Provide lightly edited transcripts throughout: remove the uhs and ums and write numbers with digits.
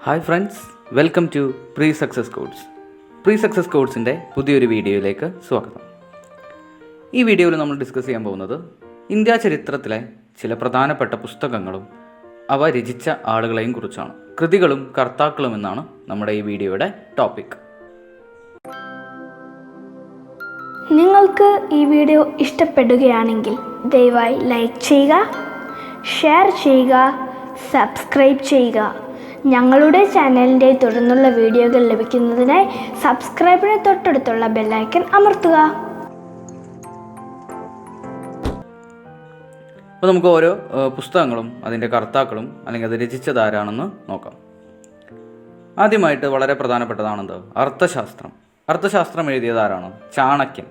Hi friends, welcome to PreSuccess course. PreSuccess കോഴ്സിൻ്റെ പുതിയൊരു വീഡിയോയിലേക്ക് സ്വാഗതം. ഈ വീഡിയോയിൽ നമ്മൾ ഡിസ്കസ് ചെയ്യാൻ പോകുന്നത് ഇന്ത്യ ചരിത്രത്തിലെ ചില പ്രധാനപ്പെട്ട പുസ്തകങ്ങളും അവ രചിച്ച ആളുകളെയും കുറിച്ചാണ്. കൃതികളും കർത്താക്കളും എന്നാണ് നമ്മുടെ ഈ വീഡിയോയുടെ ടോപ്പിക്. നിങ്ങൾക്ക് ഈ വീഡിയോ ഇഷ്ടപ്പെടുകയാണെങ്കിൽ ദയവായി ലൈക്ക് ചെയ്യുക, ഷെയർ ചെയ്യുക, സബ്സ്ക്രൈബ് ചെയ്യുക. ഞങ്ങളുടെ ചാനലിൻ്റെ തുടർന്നുള്ള വീഡിയോകൾ ലഭിക്കുന്നതിനായി സബ്സ്ക്രൈബിന് തൊട്ടടുത്തുള്ള ബെല്ലൈക്കൺ അമർത്തുക. അപ്പോൾ നമുക്ക് ഓരോ പുസ്തകങ്ങളും അതിൻ്റെ കർത്താക്കളും അല്ലെങ്കിൽ അത് രചിച്ചതാരാണെന്ന് നോക്കാം. ആദ്യമായിട്ട് വളരെ പ്രധാനപ്പെട്ടതാണെന്ത്? അർത്ഥശാസ്ത്രം. അർത്ഥശാസ്ത്രം എഴുതിയത് ആരാണ്? ചാണക്യൻ.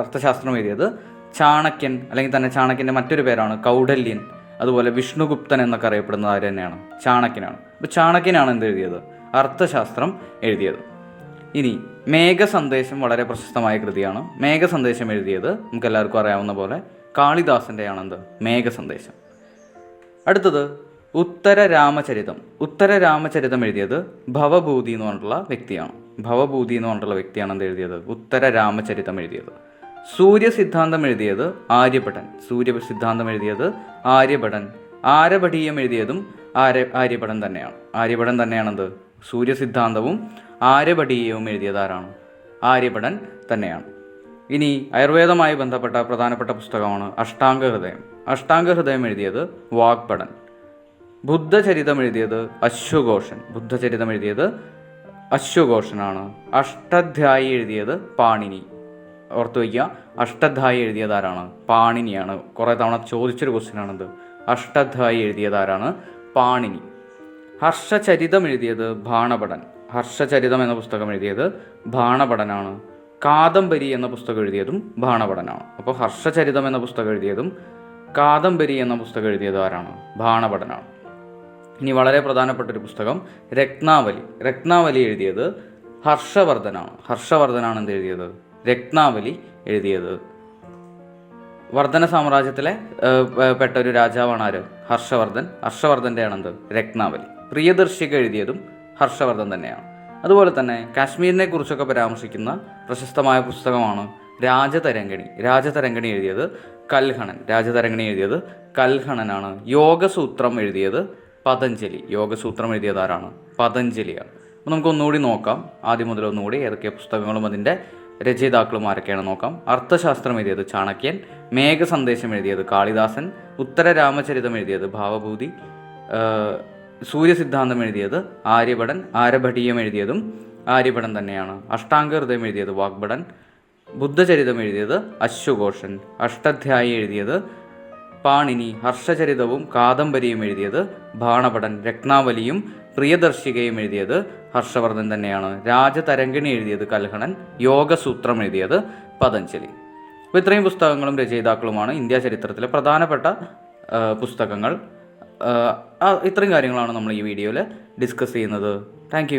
അർത്ഥശാസ്ത്രം എഴുതിയത് ചാണക്യൻ, അല്ലെങ്കിൽ തന്നെ ചാണക്യൻ്റെ മറ്റൊരു പേരാണ് കൗഡല്യൻ. അതുപോലെ വിഷ്ണുഗുപ്തൻ എന്നൊക്കെ അറിയപ്പെടുന്നത് ആര് തന്നെയാണ്? ചാണക്യനാണ്. അപ്പോൾ ചാണക്യനാണ് എന്ത് എഴുതിയത്? അർത്ഥശാസ്ത്രം എഴുതിയത്. ഇനി മേഘസന്ദേശം വളരെ പ്രശസ്തമായ കൃതിയാണ്. മേഘസന്ദേശം എഴുതിയത് നമുക്ക് എല്ലാവർക്കും അറിയാവുന്ന പോലെ കാളിദാസൻ്റെയാണ് എന്ത്? മേഘസന്ദേശം. അടുത്തത് ഉത്തരരാമചരിതം. ഉത്തരരാമചരിതം എഴുതിയത് ഭവഭൂതി എന്ന് പറഞ്ഞിട്ടുള്ള വ്യക്തിയാണ്. ഭവഭൂതി എന്ന് പറഞ്ഞിട്ടുള്ള വ്യക്തിയാണ് എന്ത് എഴുതിയത്? ഉത്തരരാമചരിതം എഴുതിയത്. സൂര്യസിദ്ധാന്തം എഴുതിയത് ആര്യഭടൻ. സൂര്യസിദ്ധാന്തം എഴുതിയത് ആര്യഭടൻ. ആരഭടീയം എഴുതിയതും ആര്യഭടൻ തന്നെയാണ്. ആര്യഭടൻ തന്നെയാണെന്ത്? സൂര്യസിദ്ധാന്തവും ആര്യഭടീയവും എഴുതിയത് ആരാണ്? ആര്യഭടൻ തന്നെയാണ്. ഇനി ആയുർവേദവുമായി ബന്ധപ്പെട്ട പ്രധാനപ്പെട്ട പുസ്തകമാണ് അഷ്ടാംഗഹൃദയം. അഷ്ടാംഗഹൃദയം എഴുതിയത് വാഗ്ഭടൻ. ബുദ്ധചരിതം എഴുതിയത് അശ്വഘോഷൻ. ബുദ്ധചരിതം എഴുതിയത് അശ്വഘോഷനാണ്. അഷ്ടാധ്യായി എഴുതിയത് പാണിനി. ഓർത്തു വയ്ക്കുക, അഷ്ടാധ്യായി എഴുതിയത് ആരാണ്? പാണിനിയാണ്. കുറേ തവണ ചോദിച്ചൊരു ക്വസ്റ്റ്യനാണെന്ത്? അഷ്ടാധ്യായി എഴുതിയത് ആരാണ്? പാണിനി. ഹർഷചരിതം എഴുതിയത് ബാണഭടൻ. ഹർഷചരിതം എന്ന പുസ്തകം എഴുതിയത് ബാണഭടനാണ്. കാദംബരി എന്ന പുസ്തകം എഴുതിയതും ബാണഭടനാണ്. അപ്പോൾ ഹർഷചരിതം എന്ന പുസ്തകം എഴുതിയതും കാദംബരി എന്ന പുസ്തകം എഴുതിയത് ആരാണ്? ബാണഭടനാണ്. ഇനി വളരെ പ്രധാനപ്പെട്ടൊരു പുസ്തകം രത്നാവലി. രത്നാവലി എഴുതിയത് ഹർഷവർദ്ധനാണ്. ഹർഷവർദ്ധനാണ് എന്ത് എഴുതിയത്? രത്നാവലി എഴുതിയത്. വർദ്ധന സാമ്രാജ്യത്തിലെ പെട്ട ഒരു രാജാവാണ് ആര്? ഹർഷവർദ്ധൻ. ഹർഷവർദ്ധൻ്റെ ആണെന്ത്? രത്നാവലി. പ്രിയദർശിക എഴുതിയതും ഹർഷവർദ്ധൻ തന്നെയാണ്. അതുപോലെ തന്നെ കാശ്മീരിനെ കുറിച്ചൊക്കെ പരാമർശിക്കുന്ന പ്രശസ്തമായ പുസ്തകമാണ് രാജതരംഗിണി. രാജതരംഗിണി എഴുതിയത് കൽഹണൻ. രാജതരംഗിണി എഴുതിയത് കൽഹണനാണ്. യോഗസൂത്രം എഴുതിയത് പതഞ്ജലി. യോഗസൂത്രം എഴുതിയത് ആരാണ്? പതഞ്ജലിയാണ്. അപ്പോൾ നമുക്ക് ഒന്നുകൂടി നോക്കാം, ആദ്യം മുതൽ ഒന്നുകൂടി ഏതൊക്കെ പുസ്തകങ്ങളും അതിൻ്റെ രചയിതാക്കളും ആരൊക്കെയാണ് നോക്കാം. അർത്ഥശാസ്ത്രം എഴുതിയത് ചാണക്യൻ. മേഘസന്ദേശം എഴുതിയത് കാളിദാസൻ. ഉത്തരരാമചരിതം എഴുതിയത് ഭാവഭൂതി. സൂര്യസിദ്ധാന്തം എഴുതിയത് ആര്യഭടൻ. ആരഭടീയം എഴുതിയതും ആര്യഭടൻ തന്നെയാണ്. അഷ്ടാംഗഹൃദയം എഴുതിയത് വാഗ്ഭടൻ. ബുദ്ധചരിതം എഴുതിയത് അശ്വഘോഷൻ. അഷ്ടാധ്യായി എഴുതിയത് പാണിനി. ഹർഷചരിതവും കാദംബരിയും എഴുതിയത് ബാണഭടൻ. രത്നാവലിയും പ്രിയദർശികയും എഴുതിയത് ഹർഷവർദ്ധൻ തന്നെയാണ്. രാജതരംഗിണി എഴുതിയത് കൽഹണൻ. യോഗസൂത്രം എഴുതിയത് പതഞ്ജലി. അപ്പോൾ ഇത്രയും പുസ്തകങ്ങളും രചയിതാക്കളുമാണ് ഇന്ത്യ ചരിത്രത്തിലെ പ്രധാനപ്പെട്ട പുസ്തകങ്ങൾ. ഇത്രയും കാര്യങ്ങളാണ് നമ്മൾ ഈ വീഡിയോയിൽ ഡിസ്കസ് ചെയ്യുന്നത്. താങ്ക്